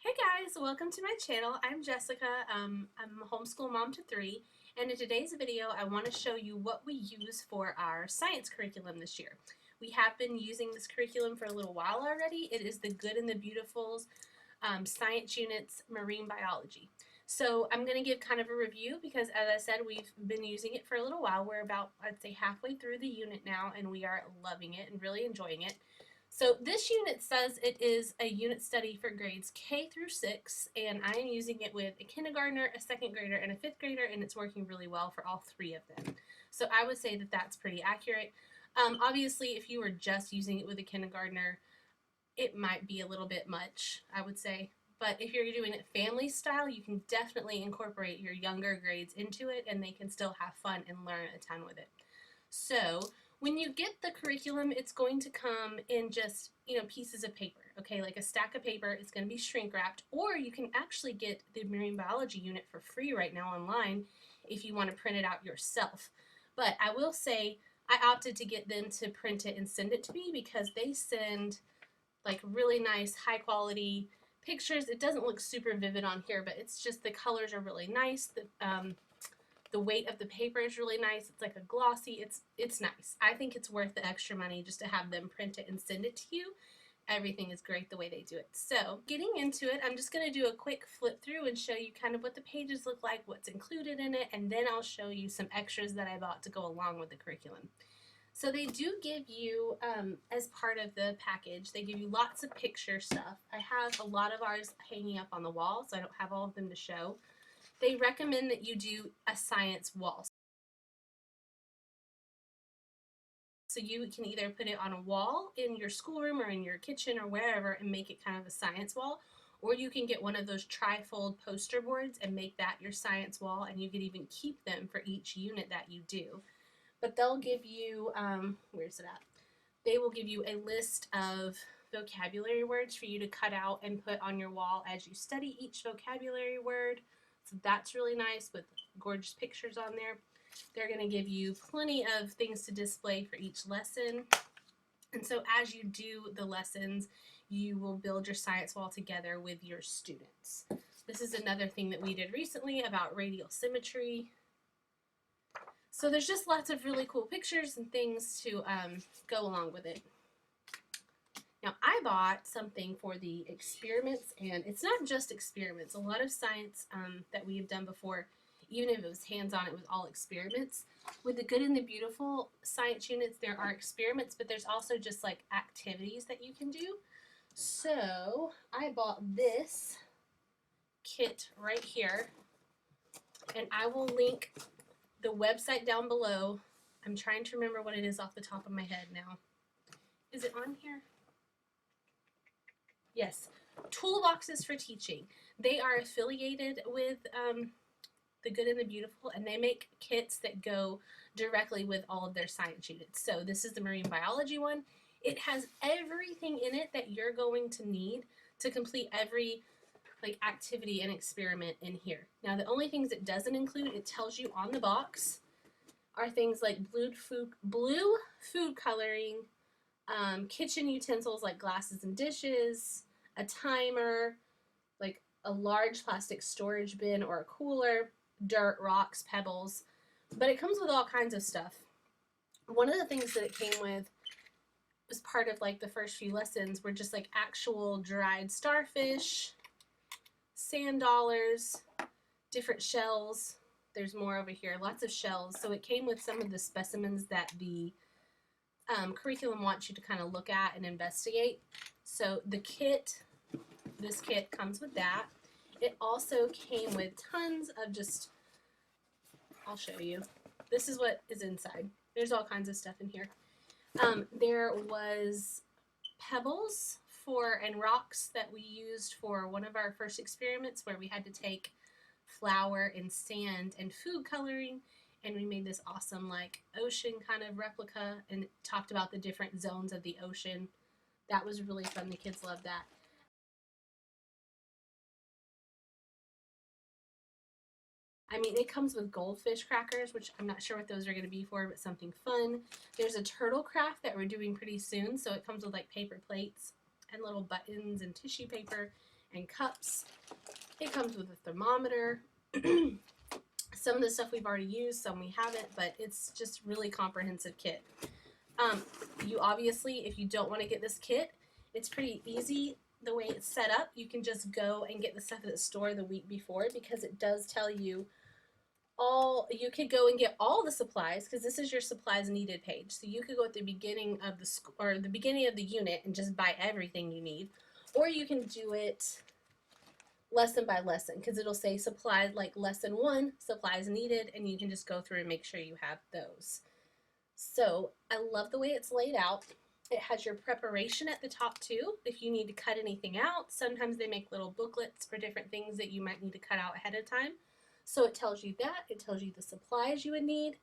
Hey guys, welcome to my channel. I'm Jessica. I'm a homeschool mom to three, and in today's video I want to show you what we use for our science curriculum this year. We have been using this curriculum for a little while already. It is the Good and the Beautiful's science units marine biology. So I'm going to give kind of a review because, as I said, we've been using it for a little while. We're about, I'd say, halfway through the unit now, and we are loving it and really enjoying it. So this unit says it is a unit study for grades K through 6, and I am using it with a kindergartner, a second grader, and a fifth grader, and it's working really well for all three of them. So I would say that that's pretty accurate. Obviously, if you were just using it with a kindergartner, it might be a little bit much, I would say. But if you're doing it family style, you can definitely incorporate your younger grades into it, and they can still have fun and learn a ton with it. So when you get the curriculum, it's going to come in just, pieces of paper, okay? Like a stack of paper. It's going to be shrink wrapped, or you can actually get the marine biology unit for free right now online if you want to print it out yourself. But I will say I opted to get them to print it and send it to me because they send like really nice, high quality pictures. It doesn't look super vivid on here, but it's just the colors are really nice. The weight of the paper is really nice. It's like a glossy. It's nice. I think it's worth the extra money just to have them print it and send it to you. Everything is great the way they do it. So getting into it, I'm just going to do a quick flip through and show you kind of what the pages look like, what's included in it, and then I'll show you some extras that I bought to go along with the curriculum. So they do give you, as part of the package, they give you lots of picture stuff. I have a lot of ours hanging up on the wall, so I don't have all of them to show. They recommend that you do a science wall. So you can either put it on a wall in your schoolroom or in your kitchen or wherever and make it kind of a science wall, or you can get one of those tri-fold poster boards and make that your science wall, and you can even keep them for each unit that you do. But they'll give you, where's it at? They will give you a list of vocabulary words for you to cut out and put on your wall as you study each vocabulary word. So that's really nice with gorgeous pictures on there. They're going to give you plenty of things to display for each lesson. And so as you do the lessons, you will build your science wall together with your students. This is another thing that we did recently about radial symmetry. So there's just lots of really cool pictures and things to go along with it. Now, I bought something for the experiments, and it's not just experiments. A lot of science that we have done before, even if it was hands-on, it was all experiments. With the Good and the Beautiful science units, there are experiments, but there's also just like activities that you can do. So I bought this kit right here, and I will link the website down below. I'm trying to remember what it is off the top of my head now. Is it on here? Yes, Toolboxes for Teaching. They are affiliated with the Good and the Beautiful, and they make kits that go directly with all of their science units. So this is the marine biology one. It has everything in it that you're going to need to complete every activity and experiment in here. Now the only things it doesn't include, it tells you on the box, are things like blue food coloring, kitchen utensils like glasses and dishes, a timer, like a large plastic storage bin or a cooler, dirt, rocks, pebbles, but it comes with all kinds of stuff. One of the things that it came with was part of like the first few lessons were just like actual dried starfish, sand dollars, different shells. There's more over here, lots of shells. So it came with some of the specimens that the curriculum wants you to kind of look at and investigate. So the kit, this kit comes with that. It also came with tons of just, I'll show you. This is what is inside. There's all kinds of stuff in here. There was pebbles and rocks that we used for one of our first experiments where we had to take flour and sand and food coloring, and we made this awesome like ocean kind of replica and talked about the different zones of the ocean. That was really fun. The kids loved that. I mean, it comes with goldfish crackers, which I'm not sure what those are going to be for, but something fun. There's a turtle craft that we're doing pretty soon, so it comes with like paper plates and little buttons and tissue paper. and cups. It comes with a thermometer. Some of the stuff we've already used, some we haven't, but it's just really comprehensive kit. You obviously, if you don't want to get this kit, it's pretty easy the way it's set up. You can just go and get the stuff at the store the week before, because it does tell you you could go and get all the supplies, because this is your supplies needed page. So you could go at the beginning of the beginning of the unit and just buy everything you need, or you can do it lesson by lesson, because it'll say supplies, like lesson 1, supplies needed, and you can just go through and make sure you have those. So I love the way it's laid out. It has your preparation at the top too, if you need to cut anything out. Sometimes they make little booklets for different things that you might need to cut out ahead of time. So it tells you that. It tells you the supplies you would need.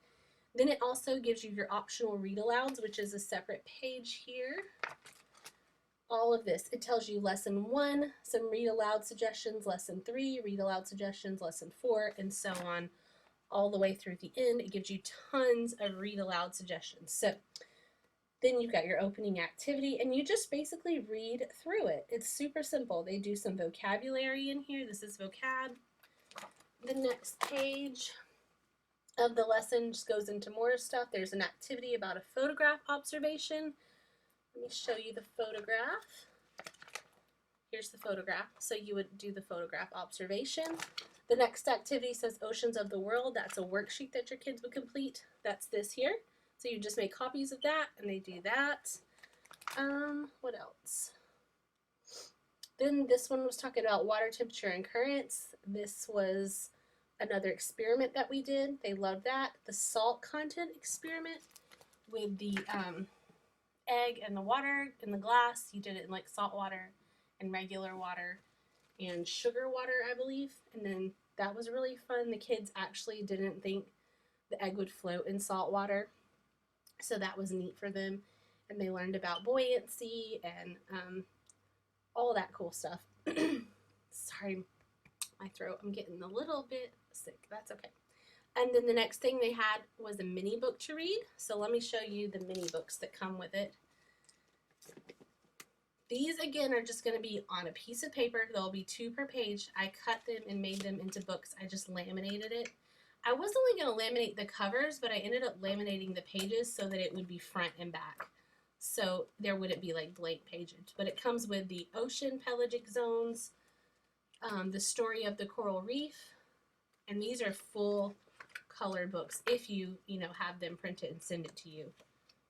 Then it also gives you your optional read alouds, which is a separate page here. All of this. It tells you lesson 1, some read aloud suggestions, lesson 3, read aloud suggestions, lesson 4, and so on, all the way through the end. It gives you tons of read aloud suggestions. So then you've got your opening activity, and you just basically read through it. It's super simple. They do some vocabulary in here. This is vocab. The next page of the lesson just goes into more stuff. There's an activity about a photograph observation. Let me show you the photograph. Here's the photograph. So you would do the photograph observation. The next activity says Oceans of the World. That's a worksheet that your kids would complete. That's this here. So you just make copies of that, and they do that. What else? Then this one was talking about water temperature and currents. This was another experiment that we did. They loved that. The salt content experiment with the egg and the water in the glass. You did it in like salt water and regular water and sugar water, I believe. And then that was really fun. The kids actually didn't think the egg would float in salt water, so that was neat for them. And they learned about buoyancy and all that cool stuff. Sorry, my throat. I'm getting a little bit sick. That's okay. And then the next thing they had was a mini book to read. So let me show you the mini books that come with it. These, again, are just going to be on a piece of paper. There'll be 2 per page. I cut them and made them into books. I just laminated it. I was only going to laminate the covers, but I ended up laminating the pages so that it would be front and back. So there wouldn't be like blank pages. But it comes with the ocean pelagic zones, the story of the coral reef, and these are full color books if you have them print it and send it to you,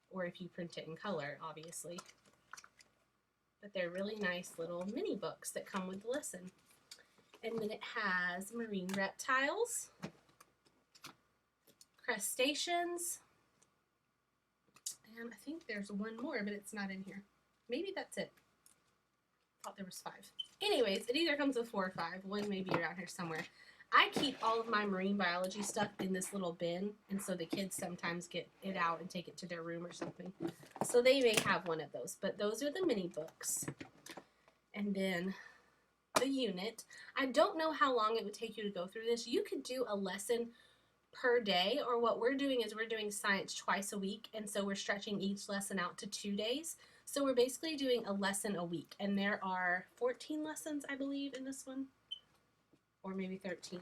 or if you print it in color, obviously. But they're really nice little mini books that come with the lesson. And then it has marine reptiles, crustaceans, and I think there's one more, but it's not in here. Maybe that's it. I thought there was 5. Anyways, it either comes with 4 or 5. One may be around here somewhere. I keep all of my marine biology stuff in this little bin, and so the kids sometimes get it out and take it to their room or something. So they may have one of those, but those are the mini books. And then the unit. I don't know how long it would take you to go through this. You could do a lesson per day, or what we're doing is we're doing science twice a week, and so we're stretching each lesson out to 2 days. So we're basically doing a lesson a week, and there are 14 lessons, I believe, in this one. Or maybe 13.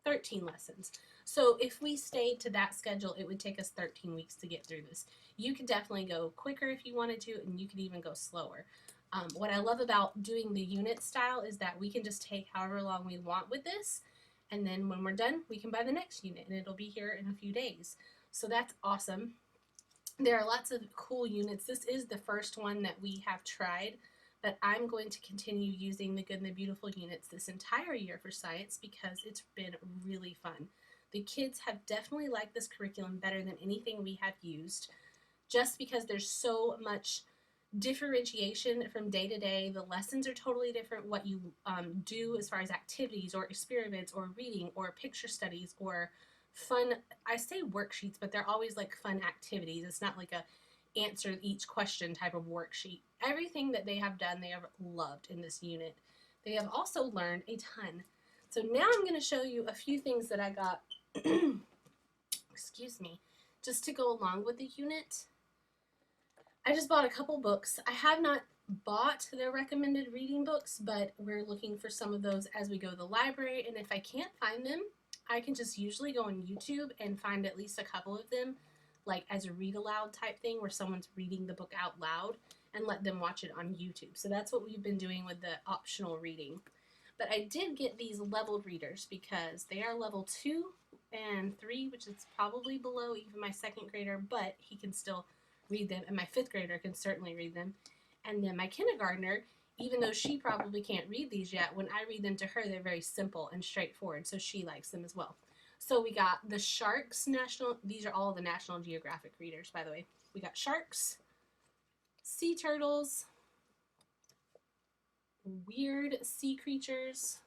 13 lessons. So if we stayed to that schedule, it would take us 13 weeks to get through this. You could definitely go quicker if you wanted to, and you could even go slower. What I love about doing the unit style is that we can just take however long we want with this, and then when we're done, we can buy the next unit, and it'll be here in a few days. So that's awesome. There are lots of cool units. This is the first one that we have tried, but I'm going to continue using the Good and the Beautiful units this entire year for science because it's been really fun. The kids have definitely liked this curriculum better than anything we have used, just because there's so much differentiation from day to day. The lessons are totally different. What you do as far as activities or experiments or reading or picture studies or fun, I say worksheets, but they're always like fun activities. It's not like a answer each question type of worksheet. Everything that they have done, they have loved in this unit. They have also learned a ton. So now I'm going to show you a few things that I got, excuse me, just to go along with the unit. I just bought a couple books. I have not bought the recommended reading books, but we're looking for some of those as we go to the library, and if I can't find them, I can just usually go on YouTube and find at least a couple of them, like as a read aloud type thing where someone's reading the book out loud, and let them watch it on YouTube. So that's what we've been doing with the optional reading. But I did get these leveled readers because they are level 2 and 3, which is probably below even my 2nd grader, but he can still read them, and my 5th grader can certainly read them. And then my kindergartner, even though she probably can't read these yet, when I read them to her, they're very simple and straightforward, so she likes them as well. So we got the Sharks National, these are all the National Geographic readers, by the way. We got sharks, sea turtles, weird sea creatures,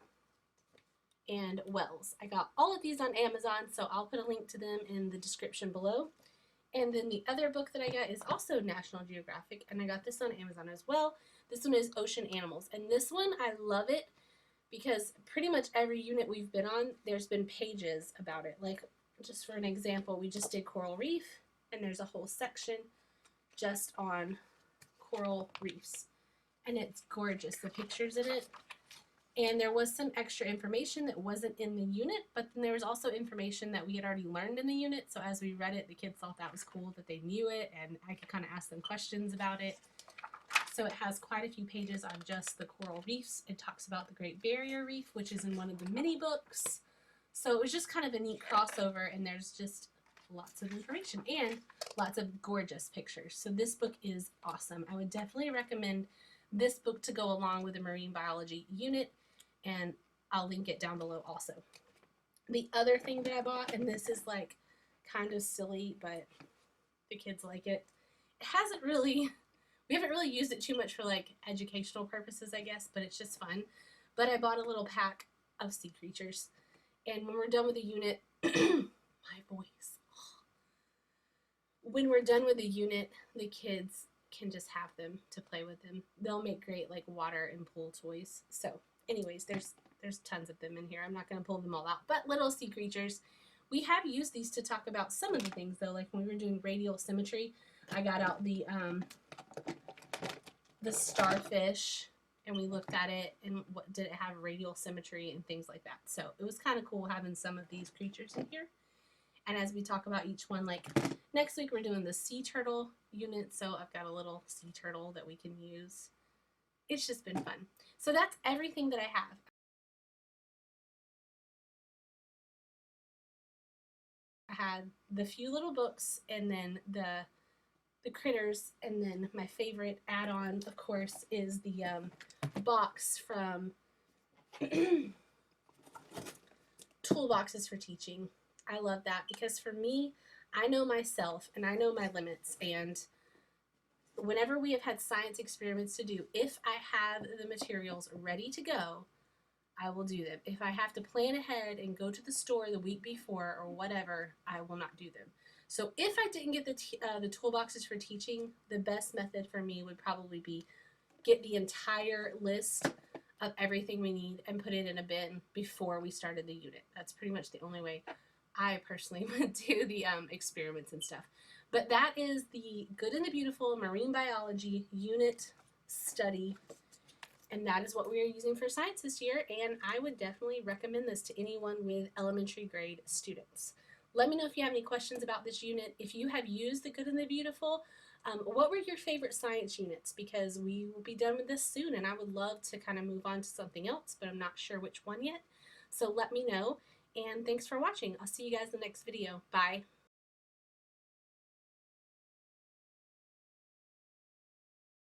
and whales. I got all of these on Amazon, so I'll put a link to them in the description below. And then the other book that I got is also National Geographic, and I got this on Amazon as well. This one is Ocean Animals, and this one, I love it because pretty much every unit we've been on, there's been pages about it. Like, just for an example, we just did coral reef, and there's a whole section just on coral reefs. And it's gorgeous, the pictures in it. And there was some extra information that wasn't in the unit, but then there was also information that we had already learned in the unit. So as we read it, the kids thought that was cool that they knew it, and I could kind of ask them questions about it. So it has quite a few pages on just the coral reefs. It talks about the Great Barrier Reef, which is in one of the mini books. So it was just kind of a neat crossover, and there's just lots of information and lots of gorgeous pictures. So this book is awesome. I would definitely recommend this book to go along with the marine biology unit, and I'll link it down below also. The other thing that I bought, and this is like kind of silly, but the kids like it. It hasn't really, we haven't really used it too much for like educational purposes, I guess, but it's just fun. But I bought a little pack of sea creatures, and when we're done with the unit, my voice. When we're done with the unit, the kids can just have them to play with them. They'll make great like water and pool toys. So anyways, there's tons of them in here. I'm not going to pull them all out, but little sea creatures. We have used these to talk about some of the things though, like when we were doing radial symmetry, I got out the starfish, and we looked at it and what did it have radial symmetry and things like that. So it was kind of cool having some of these creatures in here. And as we talk about each one, like next week we're doing the sea turtle unit, so I've got a little sea turtle that we can use. It's just been fun. So that's everything that I have. I had the few little books, and then the critters, and then my favorite add-on, of course, is the box from Toolboxes for Teaching. I love that because for me, I know myself and I know my limits, and whenever we have had science experiments to do, if I have the materials ready to go, I will do them. If I have to plan ahead and go to the store the week before or whatever, I will not do them. So if I didn't get the Toolboxes for Teaching, the best method for me would probably be get the entire list of everything we need and put it in a bin before we started the unit. That's pretty much the only way I personally would do the experiments and stuff. But that is the Good and the Beautiful Marine Biology Unit Study, and that is what we are using for science this year, and I would definitely recommend this to anyone with elementary grade students. Let me know if you have any questions about this unit. If you have used the Good and the Beautiful, what were your favorite science units? Because we will be done with this soon, and I would love to kind of move on to something else, but I'm not sure which one yet. So let me know, and thanks for watching. I'll see you guys in the next video. Bye.